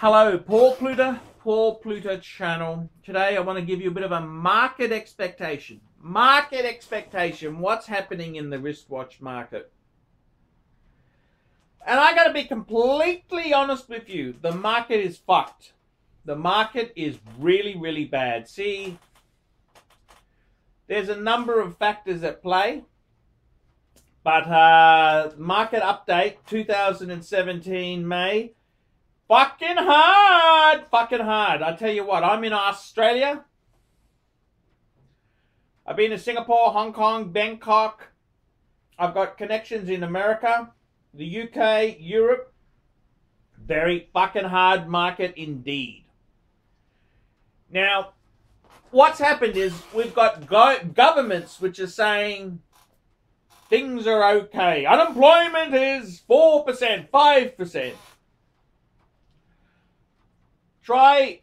Hello, Paul Pluta channel. Today I want to give you a bit of a market expectation. What's happening in the wristwatch market? And I got to be completely honest with you. The market is fucked. The market is really, really bad. See, there's a number of factors at play. But market update 2017 May. Fucking hard. I tell you what, I'm in Australia. I've been to Singapore, Hong Kong, Bangkok. I've got connections in America, the UK, Europe. Very fucking hard market indeed. Now, what's happened is we've got governments which are saying things are okay. Unemployment is 4%, 5%. Try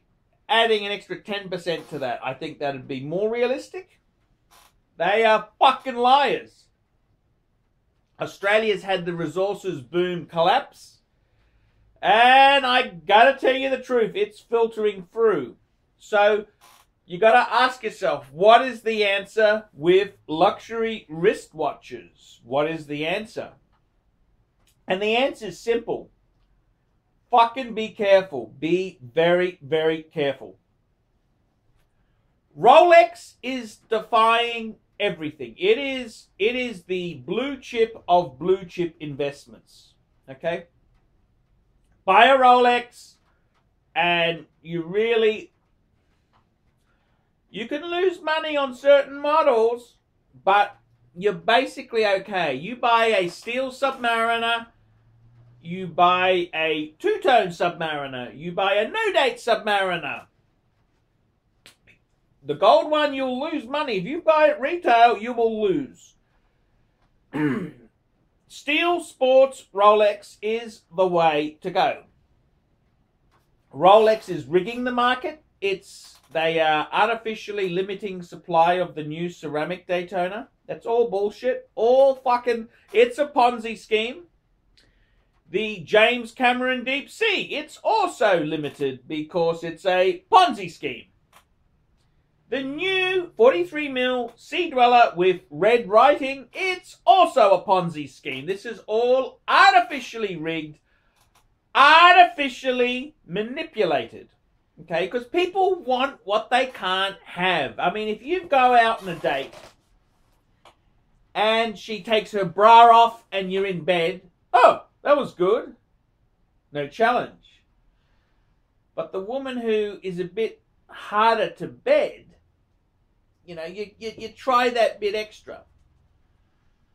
adding an extra 10% to that. I think that would be more realistic. They are fucking liars. Australia's had the resources boom collapse. And I gotta tell you the truth, it's filtering through. So you gotta ask yourself, what is the answer with luxury wristwatches? What is the answer? And the answer is simple. Fucking be careful. Be very, very careful. Rolex is defying everything. It is the blue chip of blue chip investments. Okay? Buy a Rolex and you can lose money on certain models, but you're basically okay. You buy a steel Submariner, you buy a two-tone Submariner, you buy a no-date Submariner. The gold one, you'll lose money. If you buy it retail, you will lose. Steel sports Rolex is the way to go. Rolex is rigging the market. They are artificially limiting supply of the new ceramic Daytona. That's all bullshit. It's a Ponzi scheme. The James Cameron Deep Sea, it's also limited because it's a Ponzi scheme. The new 43mm Sea Dweller with red writing, it's also a Ponzi scheme. This is all artificially rigged, artificially manipulated. Okay, because people want what they can't have. I mean, if you go out on a date and she takes her bra off and you're in bed, oh, that was good. No challenge. But the woman who is a bit harder to bed, you know, you try that bit extra.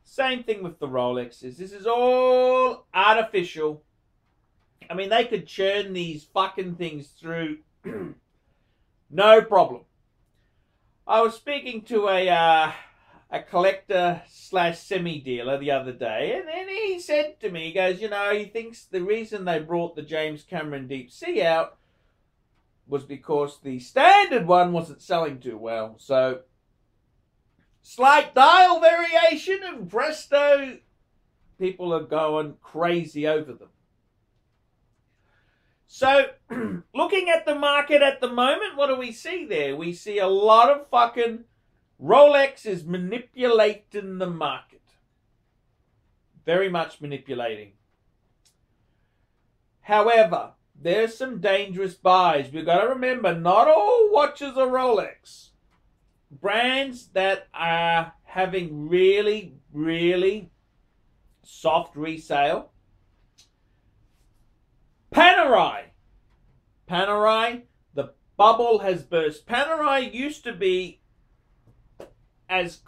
Same thing with the Rolexes. This is all artificial. I mean, they could churn these fucking things through no problem. I was speaking to a collector / semi dealer the other day, and then he said to me, he goes, you know, he thinks the reason they brought the James Cameron Deep Sea out was because the standard one wasn't selling too well. So, slight dial variation and presto, people are going crazy over them. So, looking at the market at the moment, what do we see there? We see a lot of fucking Rolex is manipulating the market. Very much manipulating. However, there's some dangerous buys. We've got to remember, not all watches are Rolex. Brands that are having really, really soft resale. Panerai, the bubble has burst. Panerai used to be as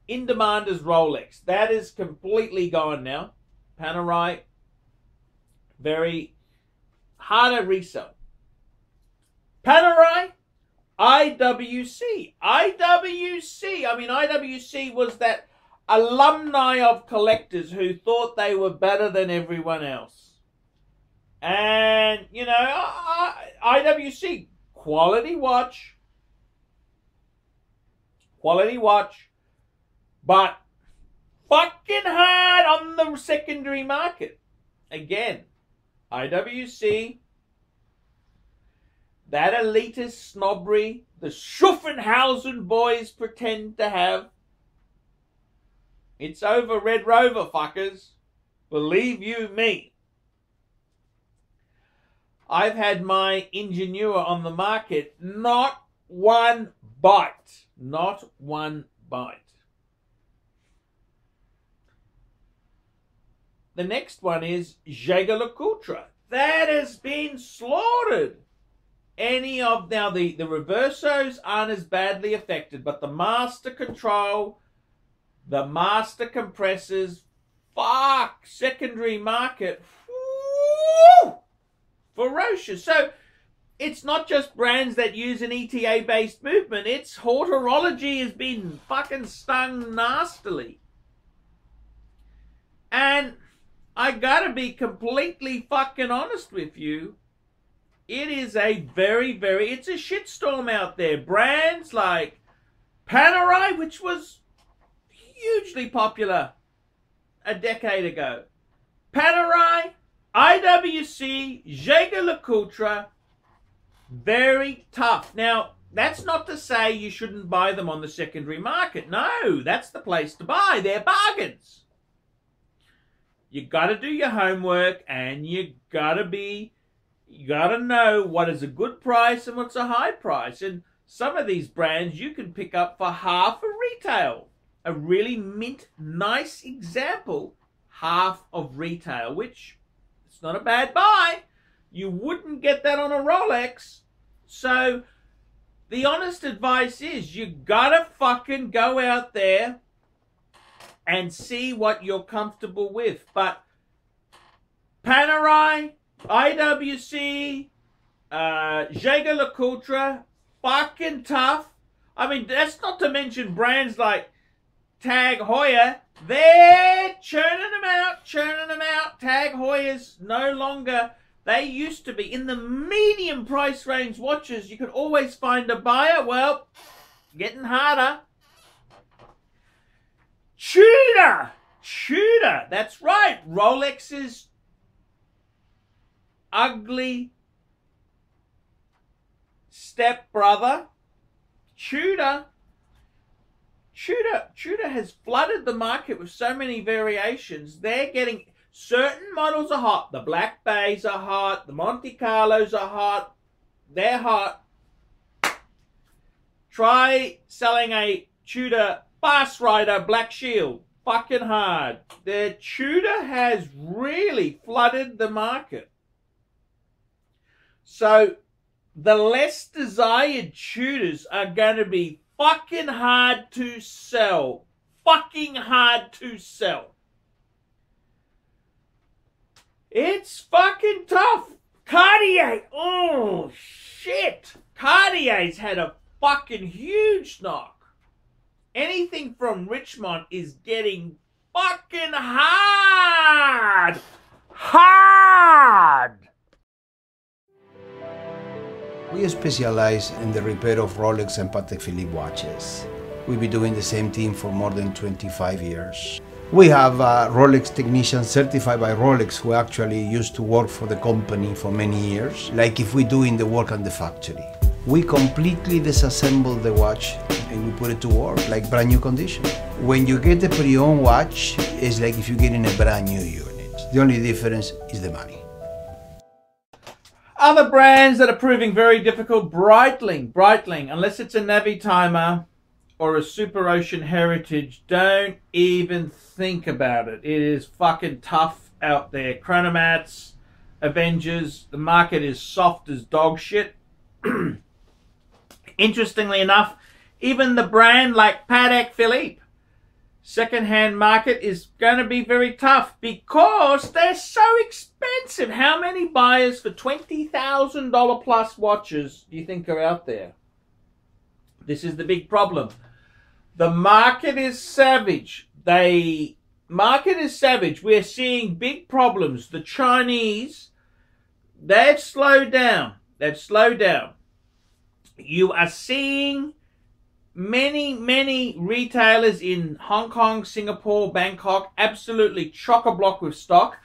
in demand as Rolex. That is completely gone now. Panerai, very hard to resell. Panerai, IWC. I mean, IWC was that alumni of collectors who thought they were better than everyone else. And, you know, IWC, quality watch, but fucking hard on the secondary market. Again, IWC, that elitist snobbery the Schuffenhausen boys pretend to have, it's over, Red Rover fuckers. Believe you me. I've had my Ingenua on the market, not one bite. Not one bite. The next one is Jaeger-LeCoultre. That has been slaughtered. Any of, now the reversos aren't as badly affected, but the master control, the master compressors, fuck, secondary market, whoo, ferocious. So it's not just brands that use an ETA-based movement. It's horology has been fucking stung nastily. And I gotta be completely fucking honest with you. It is a it's a shitstorm out there. Brands like Panerai, which was hugely popular a decade ago. Panerai, IWC, Jaeger-LeCoultre, very tough. Now, that's not to say you shouldn't buy them on the secondary market. No, that's the place to buy. They're bargains. You got to do your homework, and you got to know what is a good price and what's a high price. And some of these brands you can pick up for half a retail. A really mint, nice example, half of retail, which it's not a bad buy. You wouldn't get that on a Rolex. So the honest advice is you gotta fucking go out there and see what you're comfortable with. But Panerai, IWC, Jaeger-LeCoultre, fucking tough. I mean, that's not to mention brands like Tag Heuer. They're churning them out. Tag Heuer's no longer, they used to be in the medium price range watches. You could always find a buyer. Well, getting harder. Tudor, that's right. Rolex's ugly stepbrother, Tudor has flooded the market with so many variations. They're getting, certain models are hot. The Black Bays are hot. The Monte Carlos are hot. They're hot. Try selling a Tudor Fast Rider Black Shield. Fucking hard. The Tudor has really flooded the market. So the less desired Tudors are going to be fucking hard to sell. Fucking hard to sell. It's fucking tough. Cartier. Oh, shit. Cartier's had a fucking huge knock. Anything from Richmond is getting fucking hard. Hard. We specialize in the repair of Rolex and Patek Philippe watches. We've been doing the same thing for more than 25 years. We have Rolex technicians certified by Rolex who actually used to work for the company for many years, like if we're doing the work on the factory. We completely disassemble the watch and we put it to work like brand new condition. When you get a pre-owned watch, it's like if you're getting a brand new unit. The only difference is the money. Other brands that are proving very difficult, Breitling, unless it's a Navitimer or a Super Ocean Heritage, don't even think about it. It is fucking tough out there. Chronomats, Avengers, the market is soft as dog shit. Interestingly enough, even the brand like Patek Philippe, second-hand market is going to be very tough because they're so expensive. How many buyers for $20,000 plus watches do you think are out there? This is the big problem. The market is savage. We're seeing big problems. The Chinese, they've slowed down. You are seeing many retailers in Hong Kong, Singapore, Bangkok, absolutely chock-a-block with stock.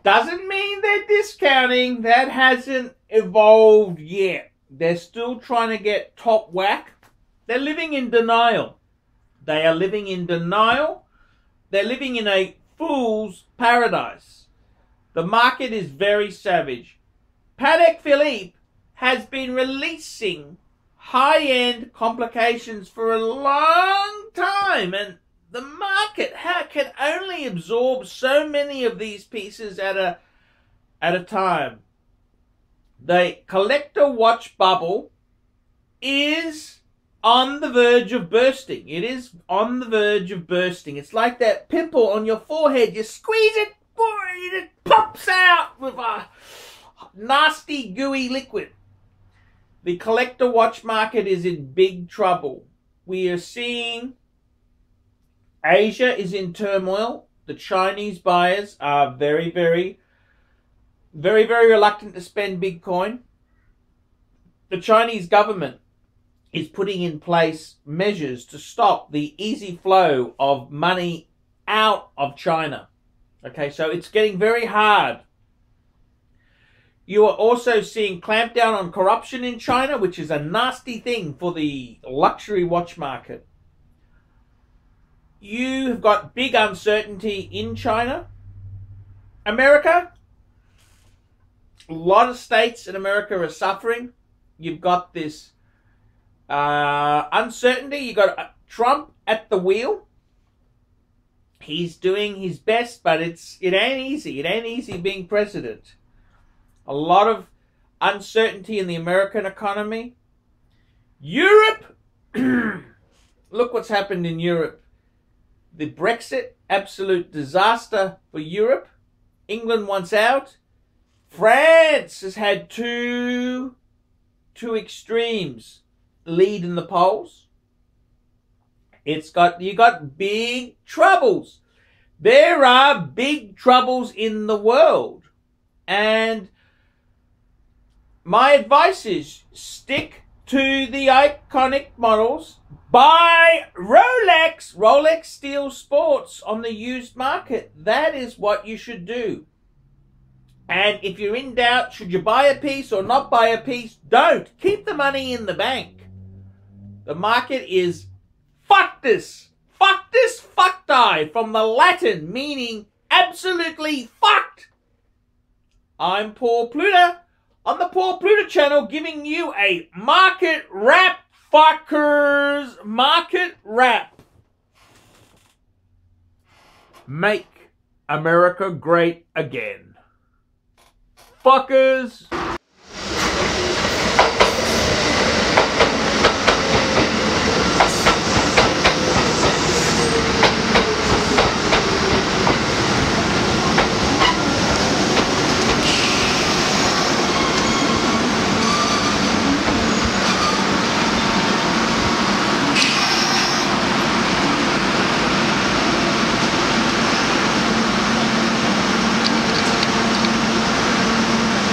Doesn't mean they're discounting. That hasn't evolved yet. They're still trying to get top whack. They're living in denial. They are living in denial. They're living in a fool's paradise. The market is very savage. Patek Philippe has been releasing high-end complications for a long time, and the market can only absorb so many of these pieces at a time. The collector watch bubble is on the verge of bursting. It is on the verge of bursting. It's like that pimple on your forehead. You squeeze it, it pops out with a nasty, gooey liquid. The collector watch market is in big trouble. We are seeing Asia is in turmoil. The Chinese buyers are very, very reluctant to spend Bitcoin. The Chinese government is putting in place measures to stop the easy flow of money out of China. Okay, so it's getting very hard. You are also seeing clampdown on corruption in China, which is a nasty thing for the luxury watch market. You have got big uncertainty in China. America, a lot of states in America are suffering. You've got this uncertainty. You've got Trump at the wheel. He's doing his best, but it ain't easy. It ain't easy being president. A lot of uncertainty in the American economy. Europe, look what's happened in Europe. The Brexit, absolute disaster for Europe. England wants out. France has had two extremes lead in the polls. You got big troubles. There are big troubles in the world. And my advice is stick to the iconic models. Buy Rolex. Rolex Steel Sports on the used market. That is what you should do. And if you're in doubt, should you buy a piece or not buy a piece? Don't. Keep the money in the bank. The market is fuck this. Fuck this, fuck die, from the Latin meaning absolutely fucked. I'm Paul Pluta on the Paul Pluta channel, giving you a market wrap, fuckers. Market wrap. Make America great again. Fuckers.